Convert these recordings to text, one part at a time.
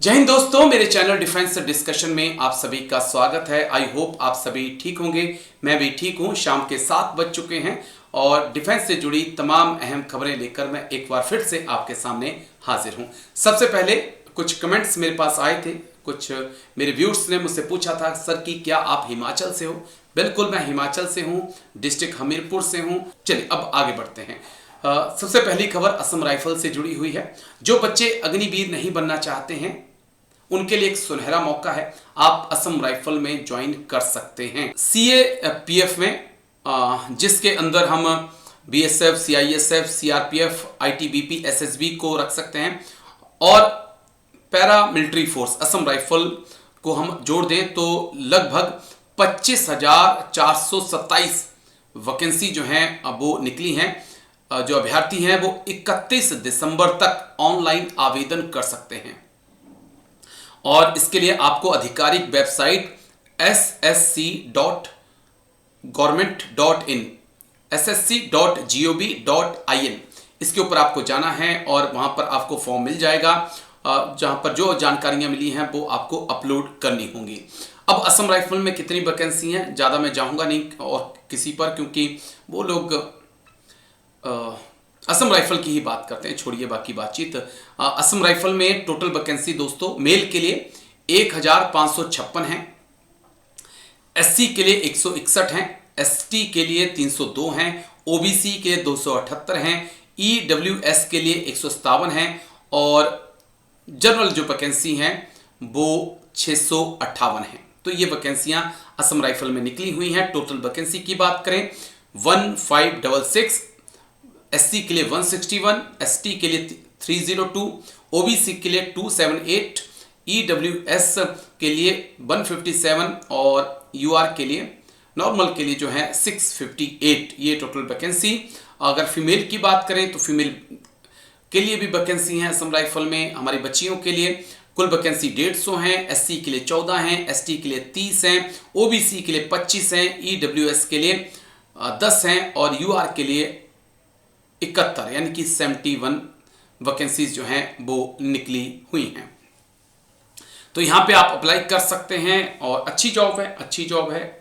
जय हिंद दोस्तों, मेरे चैनल डिफेंस डिस्कशन में आप सभी का स्वागत है। आई होप आप सभी ठीक होंगे। मैं भी ठीक हूं। शाम के 7 बज चुके हैं और डिफेंस से जुड़ी तमाम अहम खबरें लेकर मैं एक बार फिर से आपके सामने हाजिर हूं। सबसे पहले कुछ कमेंट्स मेरे पास आए थे। कुछ मेरे व्यूअर्स ने मुझसे पूछा था, सर कि क्या आप हिमाचल से हो? बिल्कुल, मैं हिमाचल से हूं, डिस्ट्रिक्ट हमीरपुर से हूं। चलिए अब आगे बढ़ते हैं। सबसे पहली खबर असम राइफल से जुड़ी हुई है। जो बच्चे अग्निवीर नहीं बनना चाहते हैं उनके लिए एक सुनहरा मौका है। आप असम राइफल में ज्वाइन कर सकते हैं CAPF में, जिसके अंदर हम BSF, CISF, CRPF, ITBP, SSB को रख सकते हैं। और para military force Assam rifle को हम जोड़ दें तो लगभग 25,427 वैकेंसी जो हैं वो निकली हैं। जो अभ्यर्थी हैं वो 31 दिसंबर तक ऑनलाइन आवेदन कर सकते हैं और इसके लिए आपको आधिकारिक वेबसाइट ssc.government.in ssc.gov.in इसके ऊपर आपको जाना है और वहां पर आपको फॉर्म मिल जाएगा, जहां पर जो जानकारियां मिली हैं वो आपको अपलोड करनी होंगी। अब असम राइफल में कितनी वैकेंसी हैं ज़्यादा मैं जाऊंगा नहीं और किसी पर, क्योंकि वो लोग असम राइफल की ही बात करते हैं, छोड़िए बाकी बातचीत। असम राइफल में टोटल वैकेंसी दोस्तों मेल के लिए 1556 हैं, SC के लिए 161 हैं, ST के लिए 302 हैं, OBC के लिए 278 हैं, EWS के लिए 157 हैं और जनरल जो वैकेंसी हैं वो 658 हैं। तो ये वैकेंसियां असम राइफल में निकली हुई हैं। टोटल वैकेंसी की बात करें 1566, SC के लिए 161, ST के लिए 302, OBC के लिए 278, EWS के लिए 157 और UR के लिए नॉर्मल के लिए जो है 658। ये टोटल वैकेंसी। अगर फीमेल की बात करें तो फीमेल के लिए भी वैकेंसी है असम राइफल में। हमारी बच्चियों के लिए कुल वैकेंसी 150 हैं, SC के लिए 14 हैं, ST के लिए 30 हैं, OBC के लिए 25 हैं, EWS के लिए 10 हैं और UR के लिए 71 यानी कि 71 वैकेंसीज जो हैं वो निकली हुई हैं। तो यहाँ पे आप अप्लाई कर सकते हैं और अच्छी जॉब है।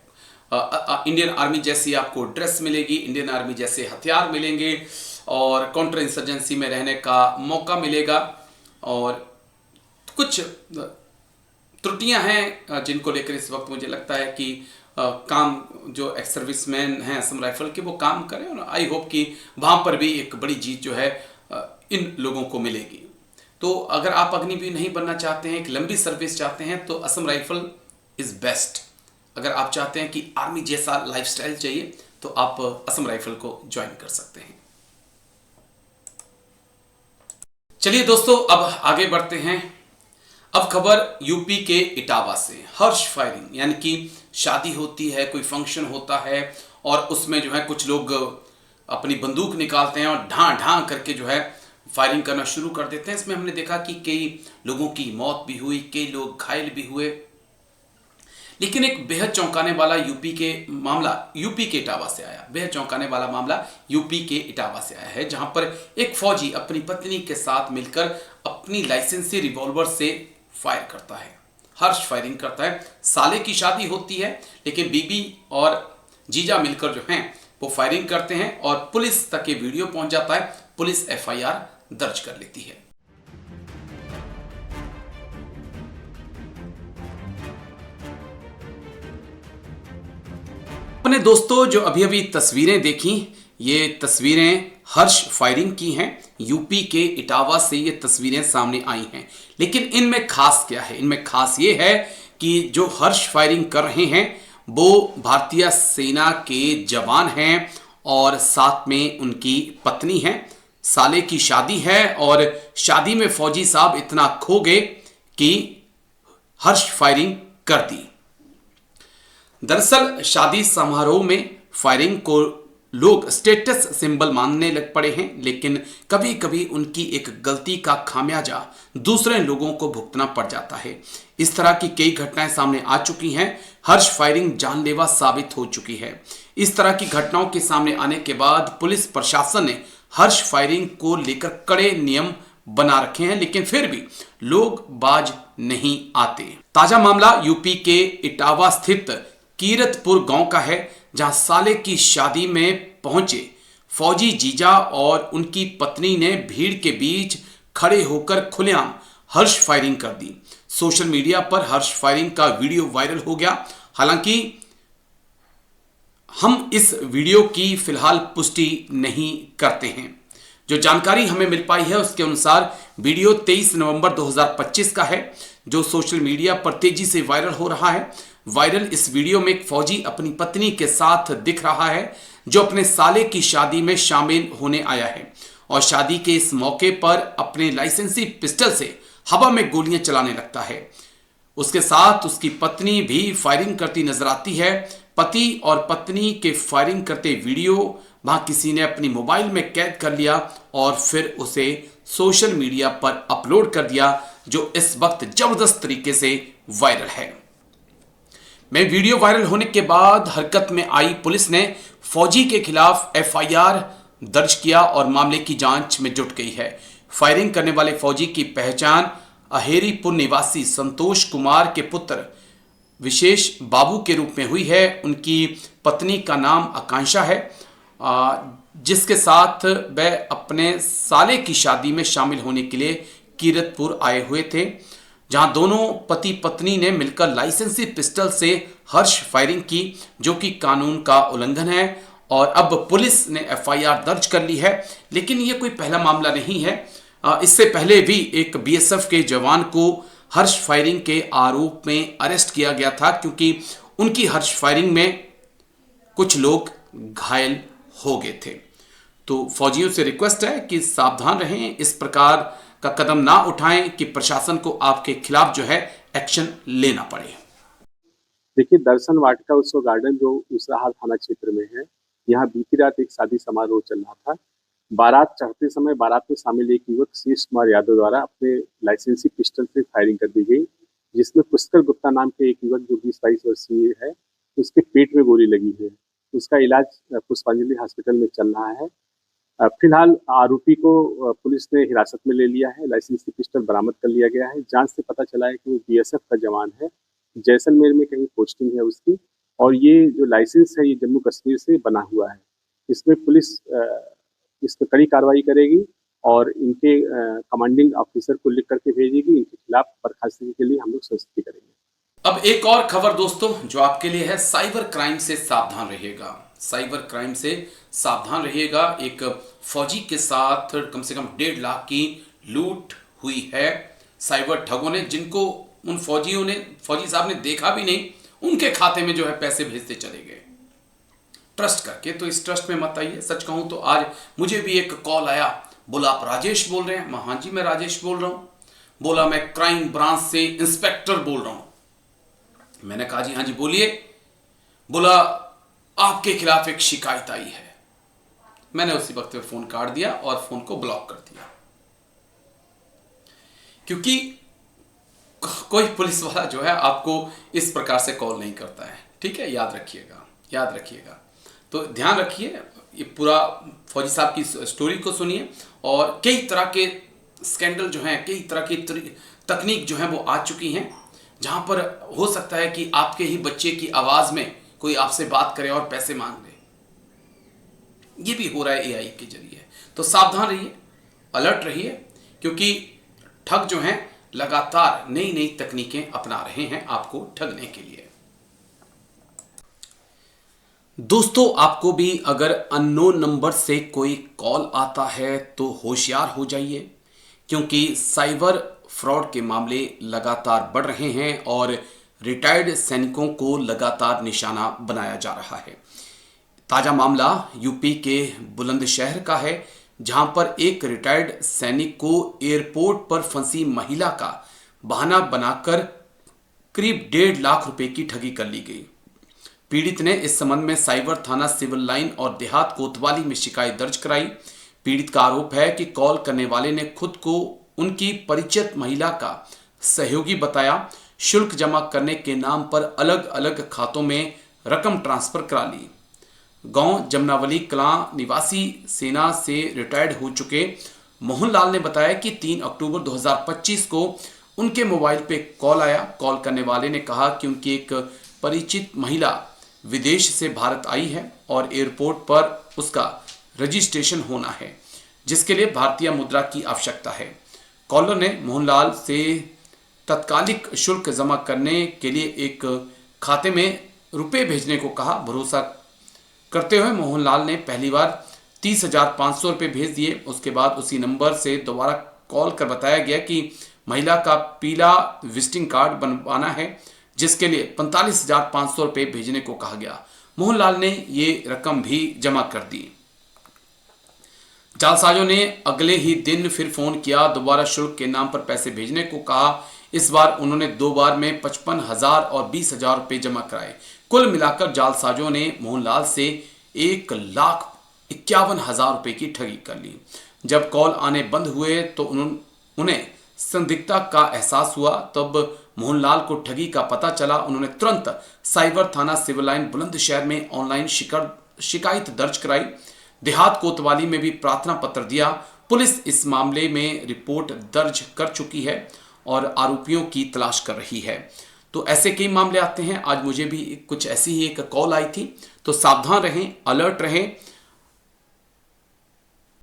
इंडियन आर्मी जैसी आपको ड्रेस मिलेगी, इंडियन आर्मी जैसे हथियार मिलेंगे और काउंटर इंसर्जेंसी में रहने का मौका मिलेगा। और कुछ त्रुटियां हैं जिनको लेकर इस वक्त मुझे लगता है कि काम जो एक्स सर्विसमैन हैं असम राइफल के वो काम करें और आई होप कि वहाँ पर भी एक बड़ी जीत जो है इन लोगों को मिलेगी। तो अगर आप अग्निवीर नहीं बनना चाहते हैं, एक लंबी सर्विस चाहते हैं तो असम राइफल इज़ बेस्ट। अगर आप चाहते हैं कि आर्मी जैसा लाइफस्टाइल चाहिए तो आप असम राइफल को ज्वाइन कर सकते हैं। चलिए दोस्तों अब आगे बढ़ते हैं। अब खबर यूपी के इटावा से। हर्ष फायरिंग यानी कि शादी होती है, कोई फंक्शन होता है और उसमें जो है कुछ लोग अपनी बंदूक निकालते हैं और ढां ढां करके जो है फायरिंग करना शुरू कर देते हैं। इसमें हमने देखा कि कई लोगों की मौत भी हुई, कई लोग घायल भी हुए। लेकिन एक बेहद चौंकाने वाला यूपी के इटावा से आया। बेहद चौंकाने वाला मामला यूपी के इटावा से आया है, जहां पर एक फौजी अपनी पत्नी के साथ मिलकर अपनी लाइसेंसी रिवॉल्वर से फायर करता है। हर्ष फायरिंग करता है। साले की शादी होती है लेकिन बीबी और जीजा मिलकर जो हैं वो फायरिंग करते हैं और पुलिस तक ये वीडियो पहुंच जाता है। पुलिस FIR दर्ज कर लेती है। अपने दोस्तों जो अभी अभी तस्वीरें देखी, ये तस्वीरें हर्ष फायरिंग की हैं। यूपी के इटावा से ये तस्वीरें सामने आई हैं। लेकिन इनमें खास क्या है? इनमें खास ये है कि जो हर्ष फायरिंग कर रहे हैं वो भारतीय सेना के जवान हैं और साथ में उनकी पत्नी है। साले की शादी है और शादी में फौजी साहब इतना खो गए कि हर्ष फायरिंग कर दी। दरअसल शादी समारोह में फायरिंग को लोग स्टेटस सिंबल मानने लग पड़े हैं, लेकिन कभी कभी उनकी एक गलती का खामियाजा दूसरे लोगों को भुगतना पड़ जाता है। इस तरह की कई घटनाएं सामने आ चुकी हैं। हर्ष फायरिंग जानलेवा साबित हो चुकी है। इस तरह की घटनाओं के सामने आने के बाद पुलिस प्रशासन ने हर्ष फायरिंग को लेकर कड़े नियम बना रखे हैं, लेकिन फिर भी लोग बाज नहीं आते। ताजा मामला यूपी के इटावा स्थित कीरतपुर गांव का है, जहां साले की शादी में पहुंचे फौजी जीजा और उनकी पत्नी ने भीड़ के बीच खड़े होकर खुलेआम हर्ष फायरिंग कर दी। सोशल मीडिया पर हर्ष फायरिंग का वीडियो वायरल हो गया। हालांकि हम इस वीडियो की फिलहाल पुष्टि नहीं करते हैं। जो जानकारी हमें मिल पाई है उसके अनुसार वीडियो 23 नवंबर 2025 का है, जो सोशल मीडिया पर तेजी से वायरल हो रहा है। वायरल इस वीडियो में एक फौजी अपनी पत्नी के साथ दिख रहा है, जो अपने साले की शादी में शामिल होने आया है और शादी के इस मौके पर अपने लाइसेंसी पिस्टल से हवा में गोलियां चलाने लगता है। उसके साथ उसकी पत्नी भी फायरिंग करती नजर आती है। पति और पत्नी के फायरिंग करते वीडियो वहां किसी ने अपनी मोबाइल में कैद कर लिया और फिर उसे सोशल मीडिया पर अपलोड कर दिया, जो इस वक्त जबरदस्त तरीके से वायरल है। में वीडियो वायरल होने के बाद हरकत में आई पुलिस ने फौजी के खिलाफ एफआईआर दर्ज किया और मामले की जांच में जुट गई है। फायरिंग करने वाले फौजी की पहचान अहेरीपुर निवासी संतोष कुमार के पुत्र विशेष बाबू के रूप में हुई है। उनकी पत्नी का नाम आकांक्षा है, जिसके साथ वह अपने साले की शादी में शामिल होने के लिए कीरतपुर आए हुए थे, जहां दोनों पति पत्नी ने मिलकर लाइसेंसी पिस्टल से हर्ष फायरिंग की, जो कि कानून का उल्लंघन है। और अब पुलिस ने एफआईआर दर्ज कर ली है। लेकिन यह कोई पहला मामला नहीं है। इससे पहले भी एक बीएसएफ के जवान को हर्ष फायरिंग के आरोप में अरेस्ट किया गया था, क्योंकि उनकी हर्ष फायरिंग में कुछ लोग घायल हो गए थे। तो फौजियों से रिक्वेस्ट है कि सावधान रहें, इस प्रकार का कदम ना उठाएं कि प्रशासन को आपके खिलाफ जो है एक्शन लेना पड़े। देखिए, दर्शन वाटिका उत्सव गार्डन जो उसराहार थाना क्षेत्र में है, यहाँ बीती रात एक शादी समारोह चल रहा था। बारात चढ़ते समय बारात में शामिल एक युवक शीश कुमार यादव द्वारा अपने लाइसेंसी पिस्टल से फायरिंग कर दी गई, जिसमें पुष्कर गुप्ता नाम के एक युवक जो 20-22 वर्षीय है, उसके पेट में गोली लगी है। उसका इलाज पुष्पांजलि हॉस्पिटल में चल रहा है। फिलहाल आरोपी को पुलिस ने हिरासत में ले लिया है। लाइसेंसी पिस्टल बरामद कर लिया गया है। जांच से पता चला है कि वो बीएसएफ का जवान है, जैसलमेर में कहीं पोस्टिंग है उसकी, और ये जो लाइसेंस है ये जम्मू कश्मीर से बना हुआ है। इसमें पुलिस इस पर कड़ी कार्रवाई करेगी और इनके कमांडिंग ऑफिसर को लिख करके भेजेगी। इनके खिलाफ बर्खास्तगी के लिए हम लोग संस्कृति करेंगे। अब एक और खबर दोस्तों जो आपके लिए है, साइबर क्राइम से सावधान रहिएगा। साइबर क्राइम से सावधान रहिएगा। एक फौजी के साथ कम से कम 1.5 लाख की लूट हुई है साइबर ठगों ने, जिनको उन फौजी साहब ने देखा भी नहीं, उनके खाते में जो है पैसे भेजते चले गए ट्रस्ट करके। तो इस ट्रस्ट में मत आइए। सच कहूं तो आज मुझे भी एक कॉल आया, बोला आप राजेश बोल रहे हैं? मैं हाँ जी मैं राजेश बोल रहा हूं। बोला मैं क्राइम ब्रांच से इंस्पेक्टर बोल रहा हूं। मैंने कहा जी हाँ जी बोलिए। बोला आपके खिलाफ एक शिकायत आई है। मैंने उसी वक्त पे फोन काट दिया और फोन को ब्लॉक कर दिया, क्योंकि कोई पुलिस वाला जो है आपको इस प्रकार से कॉल नहीं करता है। ठीक है, याद रखिएगा। तो ध्यान रखिए, ये पूरा फौजी साहब की स्टोरी को सुनिए। और कई तरह के स्कैंडल जो हैं, कई तरह की तकनीक जो है वो आ चुकी हैं, जहां पर हो सकता है कि आपके ही बच्चे की आवाज में कोई आपसे बात करे और पैसे मांग ले। ये भी हो रहा है एआई के जरिए। तो सावधान रहिए, अलर्ट रहिए, क्योंकि ठग जो हैं लगातार नई नई तकनीकें अपना रहे हैं आपको ठगने के लिए। दोस्तों, आपको भी अगर अननोन नंबर से कोई कॉल आता है तो होशियार हो जाइए, क्योंकि साइबर फ्रॉड के मामले लगातार बढ़ रहे हैं और रिटायर्ड सैनिकों को लगातार निशाना बनाया जा रहा है। ताजा मामला यूपी के बुलंदशहर का है, जहां पर एक रिटायर्ड सैनिक को एयरपोर्ट पर फंसी महिला का बहाना बनाकर करीब 1.5 लाख रुपए की ठगी कर ली गई। पीड़ित ने इस संबंध में साइबर थाना सिविल लाइन और देहात कोतवाली में शिकायत दर्ज कराई। पीड़ित का आरोप है कि कॉल करने वाले ने खुद को उनकी परिचित महिला का सहयोगी बताया, शुल्क जमा करने के नाम पर अलग अलग खातों में रकम ट्रांसफर करा ली। गांव जमनावली कलां निवासी सेना से रिटायर्ड हो चुके मोहनलाल ने बताया कि 3 अक्टूबर 2025 को उनके मोबाइल पे कॉल आया। कॉल करने वाले ने कहा कि उनकी एक परिचित महिला विदेश से भारत आई है और एयरपोर्ट पर उसका रजिस्ट्रेशन होना है, जिसके लिए भारतीय मुद्रा की आवश्यकता है। कॉलर ने मोहनलाल से तत्कालिक शुल्क जमा करने के लिए एक खाते में रुपए भेजने को कहा। भरोसा करते हुए मोहनलाल ने पहली बार 30,500 रुपये भेज दिए। उसके बाद उसी नंबर से दोबारा कॉल कर बताया गया कि महिला का पीला विजिटिंग कार्ड बनवाना है, जिसके लिए 45,500 रुपये भेजने को कहा गया। मोहनलाल ने ये रकम भी जमा कर दी। जालसाजों ने अगले ही दिन फिर फोन किया, दोबारा शुल्क के नाम पर पैसे भेजने को कहा। इस बार उन्होंने 2 बार में 55,000 और 20,000 रुपये जमा कराए। कुल मिलाकर जालसाजों ने मोहनलाल से 1,51,000 रुपये की ठगी कर ली। जब कॉल आने बंद हुए तो उन्हें संदिग्धता का एहसास हुआ। तब मोहनलाल को ठगी का पता चला। उन्होंने तुरंत साइबर थाना सिविल लाइन बुलंदशहर में ऑनलाइन शिकायत दर्ज कराई। देहात कोतवाली में भी प्रार्थना पत्र दिया। पुलिस इस मामले में रिपोर्ट दर्ज कर चुकी है और आरोपियों की तलाश कर रही है। तो ऐसे कई मामले आते हैं। आज मुझे भी कुछ ऐसी ही एक कॉल आई थी। तो सावधान रहें, अलर्ट रहें।